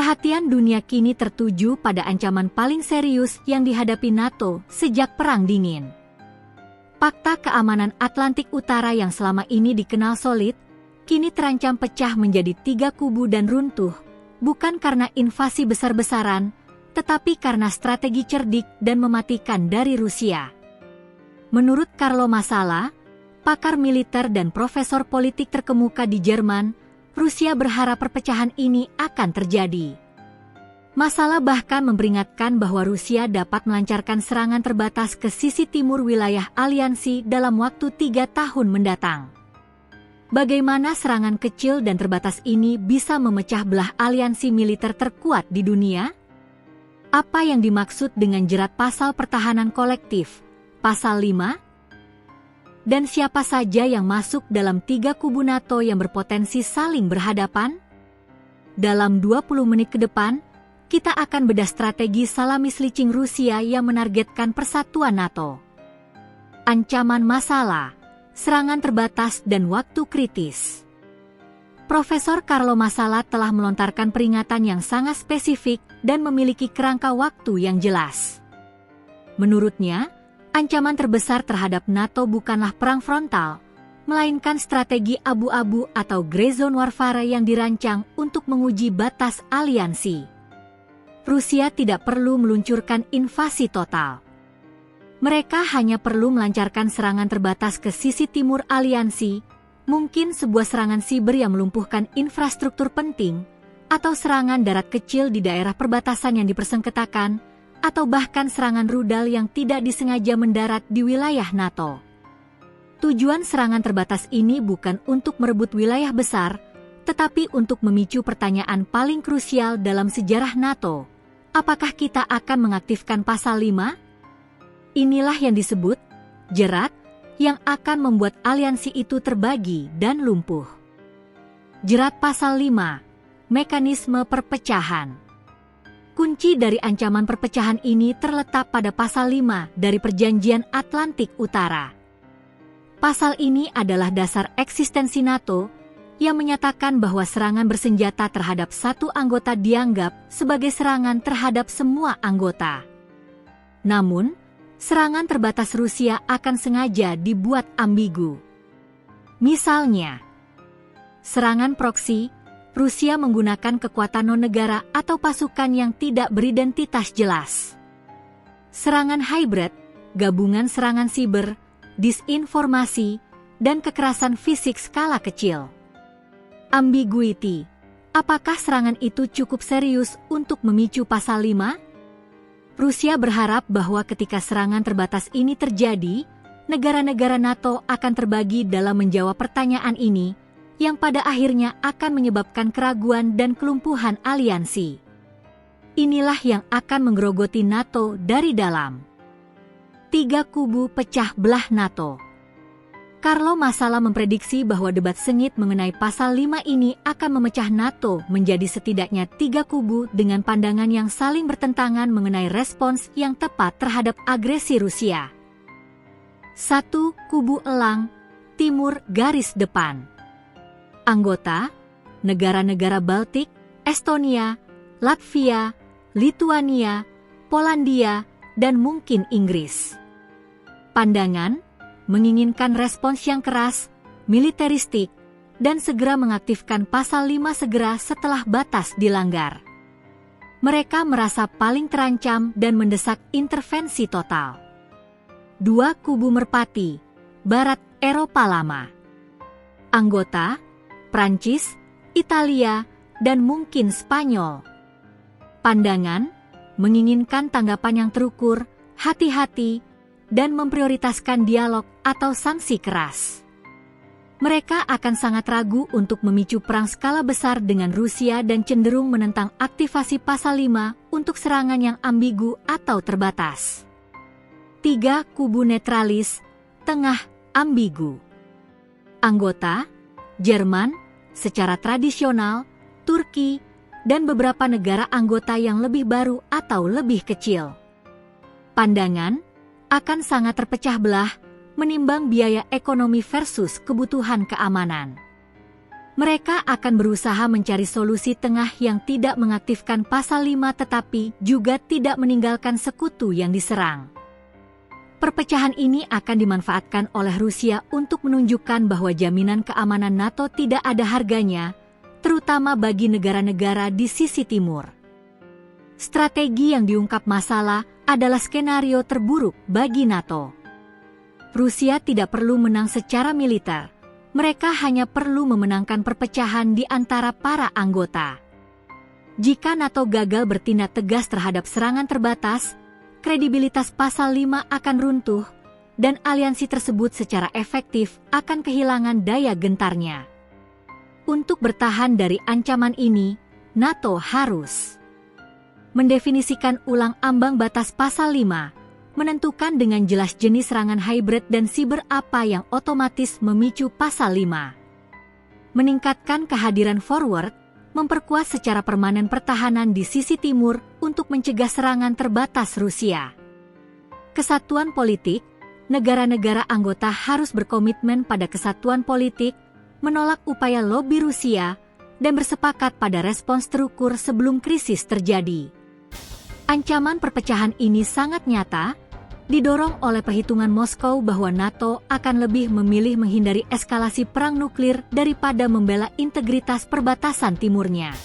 Perhatian dunia kini tertuju pada ancaman paling serius yang dihadapi NATO sejak Perang Dingin. Fakta keamanan Atlantik Utara yang selama ini dikenal solid, kini terancam pecah menjadi 3 kubu dan runtuh, bukan karena invasi besar-besaran, tetapi karena strategi cerdik dan mematikan dari Rusia. Menurut Carlo Massala, pakar militer dan profesor politik terkemuka di Jerman, Rusia berharap perpecahan ini akan terjadi. Massala bahkan memperingatkan bahwa Rusia dapat melancarkan serangan terbatas ke sisi timur wilayah aliansi dalam waktu 3 tahun mendatang. Bagaimana serangan kecil dan terbatas ini bisa memecah belah aliansi militer terkuat di dunia? Apa yang dimaksud dengan jerat pasal pertahanan kolektif, pasal 5? Dan siapa saja yang masuk dalam 3 kubu NATO yang berpotensi saling berhadapan? Dalam 20 menit ke depan, kita akan bedah strategi salami selicing Rusia yang menargetkan persatuan NATO. Ancaman Massala, serangan terbatas dan waktu kritis. Profesor Carlo Massala telah melontarkan peringatan yang sangat spesifik dan memiliki kerangka waktu yang jelas. Menurutnya, ancaman terbesar terhadap NATO bukanlah perang frontal, melainkan strategi abu-abu atau gray zone warfare yang dirancang untuk menguji batas aliansi. Rusia tidak perlu meluncurkan invasi total. Mereka hanya perlu melancarkan serangan terbatas ke sisi timur aliansi, mungkin sebuah serangan siber yang melumpuhkan infrastruktur penting, atau serangan darat kecil di daerah perbatasan yang dipersengketakan, atau bahkan serangan rudal yang tidak disengaja mendarat di wilayah NATO. Tujuan serangan terbatas ini bukan untuk merebut wilayah besar, tetapi untuk memicu pertanyaan paling krusial dalam sejarah NATO. Apakah kita akan mengaktifkan pasal 5? Inilah yang disebut jerat yang akan membuat aliansi itu terbagi dan lumpuh. Jerat pasal 5, mekanisme perpecahan. Kunci dari ancaman perpecahan ini terletak pada pasal 5 dari Perjanjian Atlantik Utara. Pasal ini adalah dasar eksistensi NATO yang menyatakan bahwa serangan bersenjata terhadap satu anggota dianggap sebagai serangan terhadap semua anggota. Namun, serangan terbatas Rusia akan sengaja dibuat ambigu. Misalnya, serangan proksi, Rusia menggunakan kekuatan non-negara atau pasukan yang tidak beridentitas jelas. Serangan hybrid, gabungan serangan siber, disinformasi, dan kekerasan fisik skala kecil. Ambiguity, apakah serangan itu cukup serius untuk memicu pasal 5? Rusia berharap bahwa ketika serangan terbatas ini terjadi, negara-negara NATO akan terbagi dalam menjawab pertanyaan ini, yang pada akhirnya akan menyebabkan keraguan dan kelumpuhan aliansi. Inilah yang akan menggerogoti NATO dari dalam. 3 kubu pecah belah NATO. Carlo Massala memprediksi bahwa debat sengit mengenai pasal 5 ini akan memecah NATO menjadi setidaknya 3 kubu dengan pandangan yang saling bertentangan mengenai respons yang tepat terhadap agresi Rusia. 1. Kubu elang, timur garis depan. Anggota, negara-negara Baltik, Estonia, Latvia, Lituania, Polandia, dan mungkin Inggris. Pandangan, menginginkan respons yang keras, militeristik, dan segera mengaktifkan pasal 5 segera setelah batas dilanggar. Mereka merasa paling terancam dan mendesak intervensi total. 2. Kubu merpati, Barat Eropa Lama. Anggota, Prancis, Italia, dan mungkin Spanyol. Pandangan, menginginkan tanggapan yang terukur, hati-hati, dan memprioritaskan dialog atau sanksi keras. Mereka akan sangat ragu untuk memicu perang skala besar dengan Rusia dan cenderung menentang aktivasi pasal 5 untuk serangan yang ambigu atau terbatas. 3. Kubu netralis, tengah, ambigu. Anggota, Jerman, secara tradisional, Turki, dan beberapa negara anggota yang lebih baru atau lebih kecil. Pandangan akan sangat terpecah belah menimbang biaya ekonomi versus kebutuhan keamanan. Mereka akan berusaha mencari solusi tengah yang tidak mengaktifkan pasal 5 tetapi juga tidak meninggalkan sekutu yang diserang. Perpecahan ini akan dimanfaatkan oleh Rusia untuk menunjukkan bahwa jaminan keamanan NATO tidak ada harganya, terutama bagi negara-negara di sisi timur. Strategi yang diungkap masalah adalah skenario terburuk bagi NATO. Rusia tidak perlu menang secara militer. Mereka hanya perlu memenangkan perpecahan di antara para anggota. Jika NATO gagal bertindak tegas terhadap serangan terbatas, kredibilitas pasal 5 akan runtuh, dan aliansi tersebut secara efektif akan kehilangan daya gentarnya. Untuk bertahan dari ancaman ini, NATO harus mendefinisikan ulang ambang batas pasal 5, menentukan dengan jelas jenis serangan hybrid dan siber apa yang otomatis memicu pasal 5. Meningkatkan kehadiran forward, memperkuat secara permanen pertahanan di sisi timur untuk mencegah serangan terbatas Rusia. Kesatuan politik, negara-negara anggota harus berkomitmen pada kesatuan politik, menolak upaya lobi Rusia, dan bersepakat pada respons terukur sebelum krisis terjadi. Ancaman perpecahan ini sangat nyata, didorong oleh perhitungan Moskow bahwa NATO akan lebih memilih menghindari eskalasi perang nuklir daripada membela integritas perbatasan timurnya.